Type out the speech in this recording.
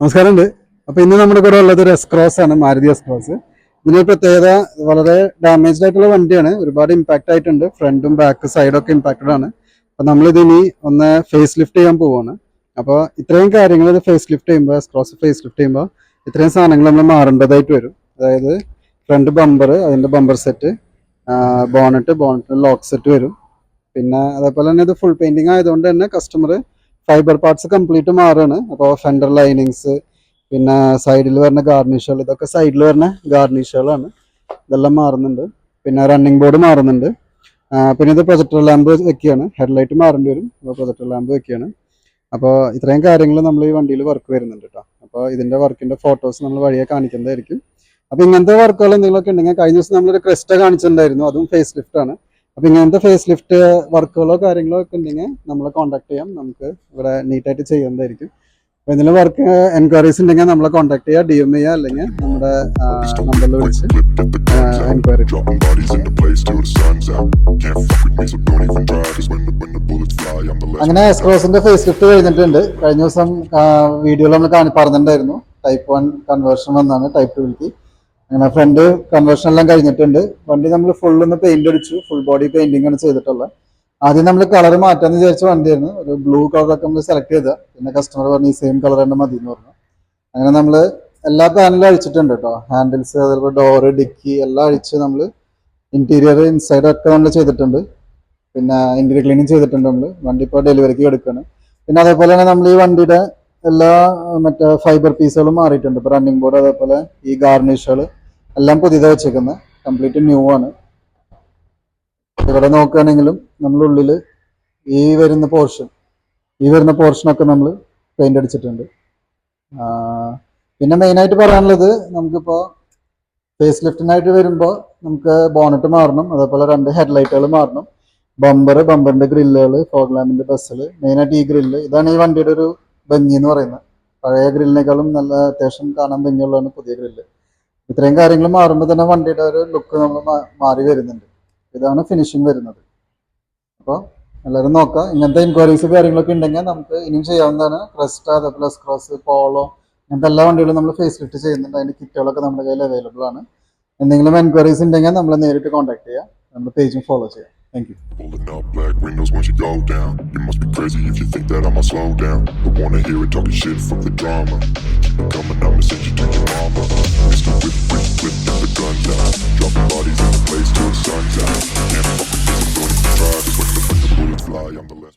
നമസ്കാരമുണ്ട്. അപ്പോൾ ഇന്ന് നമ്മുടെ കൂടെ ഉള്ളത് ഒരു എസ്ക്രോസ് ആണ്, മാരുതി എസ്ക്രോസ്. ഇതിനൊരു പ്രത്യേകത, വളരെ ഡാമേജ്ഡ് ആയിട്ടുള്ള വണ്ടിയാണ്, ഒരുപാട് ഇമ്പാക്റ്റ് ആയിട്ടുണ്ട്, ഫ്രണ്ടും ബാക്ക് സൈഡൊക്കെ ഇമ്പാക്റ്റഡ് ആണ്. അപ്പോൾ നമ്മളിതിനി ഒന്ന് ഫേസ് ലിഫ്റ്റ് ചെയ്യാൻ പോവുകയാണ്. അപ്പോൾ ഇത്രയും കാര്യങ്ങൾ ഇത് ഫേസ് ലിഫ്റ്റ് ചെയ്യുമ്പോൾ, എസ്ക്രോസ് ഫേസ് ലിഫ്റ്റ് ചെയ്യുമ്പോൾ ഇത്രയും സാധനങ്ങൾ നമ്മൾ മാറേണ്ടതായിട്ട് വരും. അതായത് ഫ്രണ്ട് ബമ്പർ, അതിൻ്റെ bumper set, bonnet lock set വരും. പിന്നെ അതേപോലെ തന്നെ ഇത് ഫുൾ പെയിൻറ്റിങ് ആയതുകൊണ്ട് തന്നെ കസ്റ്റമർ ഫൈബർ പാർട്സ് കംപ്ലീറ്റ് മാറുകയാണ്. അപ്പോൾ ഫെൻഡർ ലൈനിങ്സ്, പിന്നെ സൈഡിൽ വരുന്ന ഗാർണിഷുകൾ, ഇതൊക്കെ സൈഡിൽ വരുന്ന ഗാർണിഷുകളാണ്, ഇതെല്ലാം മാറുന്നുണ്ട്. പിന്നെ റണ്ണിങ് ബോർഡ് മാറുന്നുണ്ട്. പിന്നെ ഇത് പ്രൊജക്ടർ ലാമ്പ് വെക്കുകയാണ്, ഹെഡ്ലൈറ്റ് മാറേണ്ടി വരും, അപ്പോൾ പ്രൊജക്ടർ ലാമ്പ് വെക്കുകയാണ്. അപ്പോൾ ഇത്രയും കാര്യങ്ങൾ നമ്മൾ ഈ വണ്ടിയിൽ വർക്ക് വരുന്നുണ്ട് കേട്ടോ. അപ്പോൾ ഇതിൻ്റെ വർക്കിൻ്റെ ഫോട്ടോസ് നമ്മൾ വഴിയെ കാണിക്കുന്നതായിരിക്കും. അപ്പോൾ ഇങ്ങനത്തെ വർക്കുകൾ എന്തെങ്കിലുമൊക്കെ ഉണ്ടെങ്കിൽ, കഴിഞ്ഞ ദിവസം നമ്മളൊരു ക്രെസ്റ്റ കാണിച്ചിട്ടുണ്ടായിരുന്നു, അതും ഫേസ് ലിഫ്റ്റ് ആണ്. അപ്പോൾ ഇങ്ങനത്തെ ഫേസ് ലിഫ്റ്റ് വർക്കുകളോ കാര്യങ്ങളോ ഒക്കെ ഉണ്ടെങ്കിൽ നമ്മളെ കോൺടാക്ട് ചെയ്യാം, നമുക്ക് ഇവിടെ നീറ്റായിട്ട് ചെയ്യുന്നതായിരിക്കും. അപ്പോൾ എന്തെങ്കിലും വർക്ക് എൻക്വയറീസ് ഉണ്ടെങ്കിൽ നമ്മളെ കോൺടാക്ട് ചെയ്യുക, DM ചെയ്യുക, അല്ലെങ്കിൽ നമ്മുടെ നമ്പറിൽ വിളിച്ച് എൻക്വയറി. അങ്ങനെ എസ്ക്രോസിന്റെ ഫേസ് ലിഫ്റ്റ് കഴിഞ്ഞിട്ടുണ്ട്. കഴിഞ്ഞ ദിവസം വീഡിയോയിൽ നമ്മൾ പറഞ്ഞിട്ടുണ്ടായിരുന്നു, Type 1 കൺവേർഷൻ വന്നാണ് Type 2 അങ്ങനെ ഫ്രണ്ട് കൺവേർഷൻ എല്ലാം കഴിഞ്ഞിട്ടുണ്ട്. വണ്ടി നമ്മൾ ഫുള്ളൊന്ന് പെയിന്റ് അടിച്ചു, ഫുൾ ബോഡി പെയിന്റിംഗ് ആണ് ചെയ്തിട്ടുള്ളത്. ആദ്യം നമ്മൾ കളർ മാറ്റാന്ന് വിചാരിച്ച വണ്ടിയായിരുന്നു, ഒരു ബ്ലൂ കളറൊക്കെ നമ്മൾ സെലക്ട് ചെയ്ത, പിന്നെ കസ്റ്റമർ പറഞ്ഞു ഈ സെയിം കളർ തന്നെ മതി എന്ന് പറഞ്ഞു. അങ്ങനെ നമ്മൾ എല്ലാ പാനലും അഴിച്ചിട്ടുണ്ട് കേട്ടോ, ഹാൻഡിൽസ്, അതേപോലെ ഡോറ്, ഡിക്കി എല്ലാം അഴിച്ച് നമ്മൾ ഇന്റീരിയർ ഇൻസൈഡ് ഒക്കെ നമ്മൾ ചെയ്തിട്ടുണ്ട്. പിന്നെ ഇന്റീരിയർ ക്ലീനിങ് ചെയ്തിട്ടുണ്ട് നമ്മൾ. വണ്ടി ഇപ്പോൾ ഡെലിവറിക്ക് എടുക്കണം. പിന്നെ അതേപോലെ തന്നെ നമ്മൾ ഈ വണ്ടിയുടെ എല്ലാ മറ്റേ ഫൈബർ പീസുകളും മാറിയിട്ടുണ്ട്. ഇപ്പോൾ റണ്ണിങ് ബോർഡ്, അതേപോലെ ഈ ഗാർണിഷുകൾ എല്ലാം പുതിയതായി വെച്ചേക്കുന്നത്, കംപ്ലീറ്റ് ന്യൂ ആണ്. ഇവിടെ നോക്കുകയാണെങ്കിലും നമ്മളുള്ളിൽ ഈ വരുന്ന പോർഷനൊക്കെ നമ്മൾ പെയിന്റ് അടിച്ചിട്ടുണ്ട്. പിന്നെ മെയിനായിട്ട് പറയാനുള്ളത്, നമുക്കിപ്പോൾ ഫേസ് ലിഫ്റ്റിനായിട്ട് വരുമ്പോൾ നമുക്ക് ബോണറ്റ് മാറണം, അതേപോലെ 2 ഹെഡ്ലൈറ്റുകൾ മാറണം, ബമ്പറിന്റെ ഗ്രില്ലുകൾ, ഫോഗ് ലാമ്പിന്റെ ബസ്സിൽ, മെയിനായിട്ട് ഈ ഗ്രില്ല്, ഇതാണ് ഈ വണ്ടിയുടെ ഒരു ഭംഗി എന്ന് പറയുന്നത്. പഴയ ഗ്രില്ലിനേക്കാളും നല്ല അത്യാവശ്യം കാണാൻ ഭംഗിയുള്ളതാണ് പുതിയ ഗ്രില്ല്. ഇത്രയും കാര്യങ്ങൾ മാറുമ്പോൾ തന്നെ വണ്ടിയുടെ ഒരു ലുക്ക് നമ്മൾ മാറി വരുന്നുണ്ട്. ഇതാണ് ഫിനിഷിങ് വരുന്നത്. അപ്പോൾ എല്ലാവരും നോക്കുക. ഇങ്ങനത്തെ എൻക്വയറീസ് കാര്യങ്ങളൊക്കെ ഉണ്ടെങ്കിൽ നമുക്ക് ഇനിയും ചെയ്യാവുന്നതാണ്. ക്രെസ്റ്റ, അതേപോലെ എസ്ക്രോസ്, പോളോ, അങ്ങനത്തെ എല്ലാ വണ്ടികളും നമ്മൾ ഫേസ് ലിഫ്റ്റ് ചെയ്യുന്നുണ്ട്. അതിൻ്റെ കിറ്റുകളൊക്കെ നമ്മുടെ കയ്യിൽ അവൈലബിൾ ആണ്. എന്തെങ്കിലും എൻക്വയറീസ് ഉണ്ടെങ്കിൽ നമ്മൾ നേരിട്ട് കോൺടാക്ട് ചെയ്യുക, നമ്മുടെ പേജും ഫോളോ ചെയ്യാം. Thank you. Pulling up black windows once you go down. You must be crazy if you think that I'ma slow down. Don't wanna hear it talking shit from the drama. Keep it coming, I'ma send you to your mama. Mr. Whip, get the guns out. Dropping bodies in the place till the sun's out. Can't fuck with this, I'm going to try. Just when the bullets fly, I'm the last.